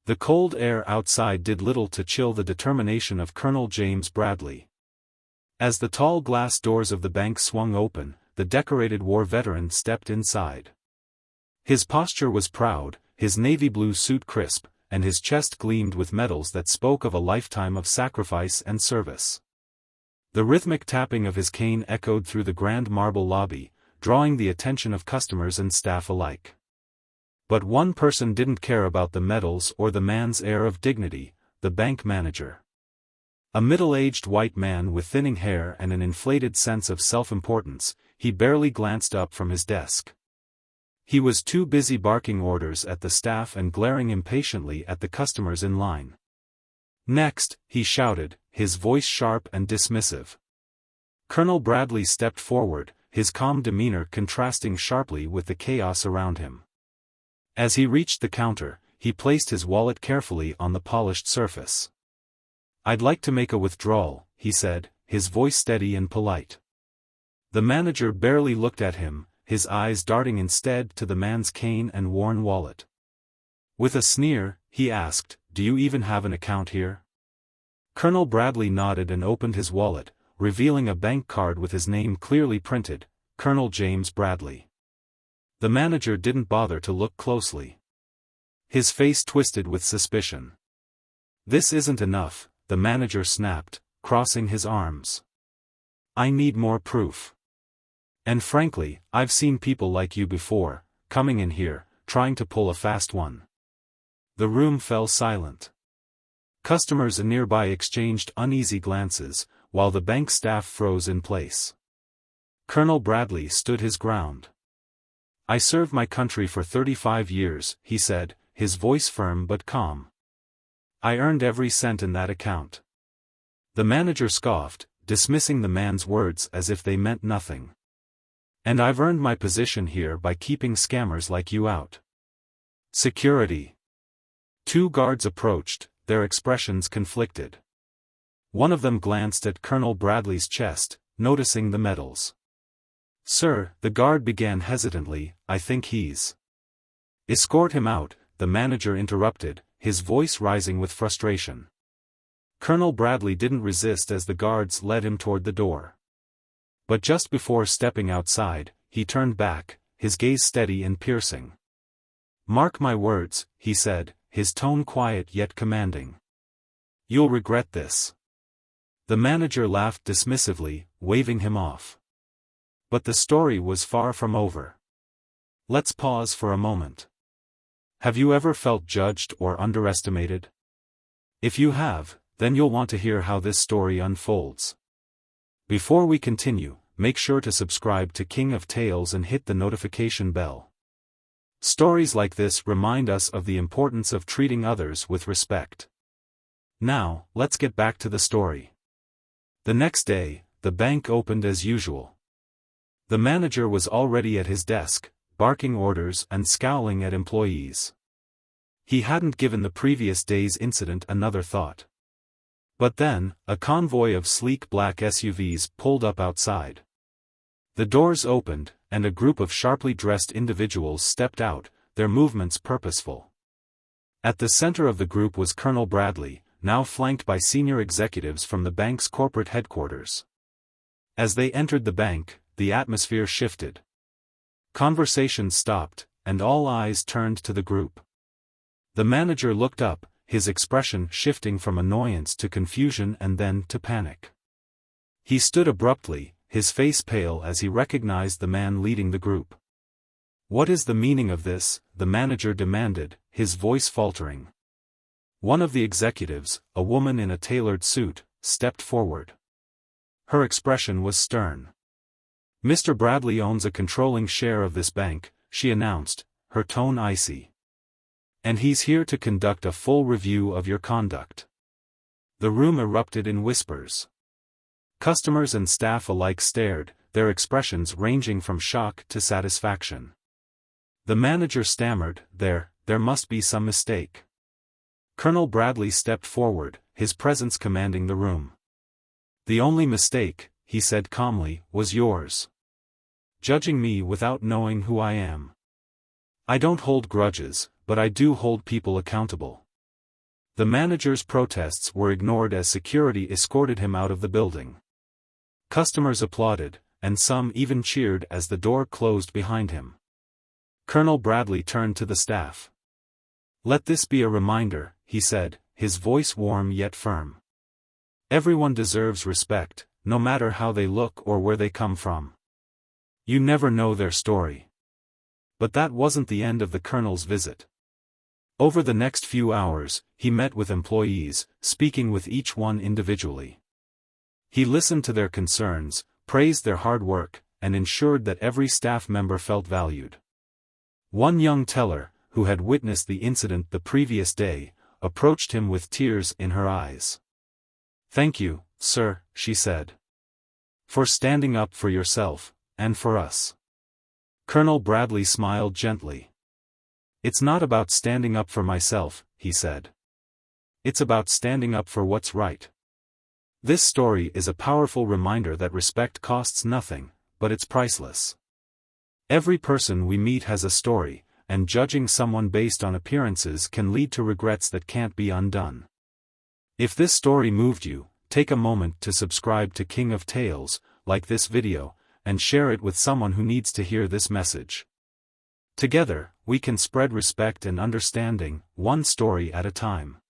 The cold air outside did little to chill the determination of Colonel James Bradley. As the tall glass doors of the bank swung open, the decorated war veteran stepped inside. His posture was proud, his navy blue suit crisp, and his chest gleamed with medals that spoke of a lifetime of sacrifice and service. The rhythmic tapping of his cane echoed through the grand marble lobby, drawing the attention of customers and staff alike. But one person didn't care about the medals or the man's air of dignity, the bank manager. A middle-aged white man with thinning hair and an inflated sense of self-importance, he barely glanced up from his desk. He was too busy barking orders at the staff and glaring impatiently at the customers in line. "Next," he shouted, his voice sharp and dismissive. Colonel Bradley stepped forward, his calm demeanor contrasting sharply with the chaos around him. As he reached the counter, he placed his wallet carefully on the polished surface. "I'd like to make a withdrawal," he said, his voice steady and polite. The manager barely looked at him, his eyes darting instead to the man's cane and worn wallet. With a sneer, he asked, "Do you even have an account here?" Colonel Bradley nodded and opened his wallet, revealing a bank card with his name clearly printed, Colonel James Bradley. The manager didn't bother to look closely. His face twisted with suspicion. "This isn't enough," the manager snapped, crossing his arms. "I need more proof. And frankly, I've seen people like you before, coming in here, trying to pull a fast one." The room fell silent. Customers nearby exchanged uneasy glances, while the bank staff froze in place. Colonel Bradley stood his ground. "I served my country for 35 years, he said, his voice firm but calm. "I earned every cent in that account." The manager scoffed, dismissing the man's words as if they meant nothing. "And I've earned my position here by keeping scammers like you out." Security. Two guards approached, their expressions conflicted. One of them glanced at Colonel Bradley's chest, noticing the medals. "Sir," the guard began hesitantly, "I think he's—" "Escort him out," the manager interrupted, his voice rising with frustration. Colonel Bradley didn't resist as the guards led him toward the door. But just before stepping outside, he turned back, his gaze steady and piercing. "Mark my words," he said, his tone quiet yet commanding. "You'll regret this." The manager laughed dismissively, waving him off. But the story was far from over. Let's pause for a moment. Have you ever felt judged or underestimated? If you have, then you'll want to hear how this story unfolds. Before we continue, make sure to subscribe to King of Tales and hit the notification bell. Stories like this remind us of the importance of treating others with respect. Now, let's get back to the story. The next day, the bank opened as usual. The manager was already at his desk, barking orders and scowling at employees. He hadn't given the previous day's incident another thought. But then, a convoy of sleek black SUVs pulled up outside. The doors opened, and a group of sharply dressed individuals stepped out, their movements purposeful. At the center of the group was Colonel Bradley, now flanked by senior executives from the bank's corporate headquarters. As they entered the bank, the atmosphere shifted. Conversation stopped, and all eyes turned to the group. The manager looked up, his expression shifting from annoyance to confusion and then to panic. He stood abruptly, his face pale as he recognized the man leading the group. "What is the meaning of this?" the manager demanded, his voice faltering. One of the executives, a woman in a tailored suit, stepped forward. Her expression was stern. "Mr. Bradley owns a controlling share of this bank," she announced, her tone icy. "And he's here to conduct a full review of your conduct." The room erupted in whispers. Customers and staff alike stared, their expressions ranging from shock to satisfaction. The manager stammered, There must be some mistake." Colonel Bradley stepped forward, his presence commanding the room. "The only mistake," he said calmly, "was yours. Judging me without knowing who I am. I don't hold grudges, but I do hold people accountable. The manager's protests were ignored as security escorted him out of the building. Customers applauded, and some even cheered as the door closed behind him. Colonel Bradley turned to the staff. "Let this be a reminder," he said, his voice warm yet firm. "Everyone deserves respect, no matter how they look or where they come from. You never know their story." But that wasn't the end of the colonel's visit. Over the next few hours, he met with employees, speaking with each one individually. He listened to their concerns, praised their hard work, and ensured that every staff member felt valued. One young teller, who had witnessed the incident the previous day, approached him with tears in her eyes. "Thank you, sir," she said, "for standing up for yourself, and for us." Colonel Bradley smiled gently. "It's not about standing up for myself," he said. "It's about standing up for what's right." This story is a powerful reminder that respect costs nothing, but it's priceless. Every person we meet has a story, and judging someone based on appearances can lead to regrets that can't be undone. If this story moved you, take a moment to subscribe to King of Tales, like this video, and share it with someone who needs to hear this message. Together, we can spread respect and understanding, one story at a time.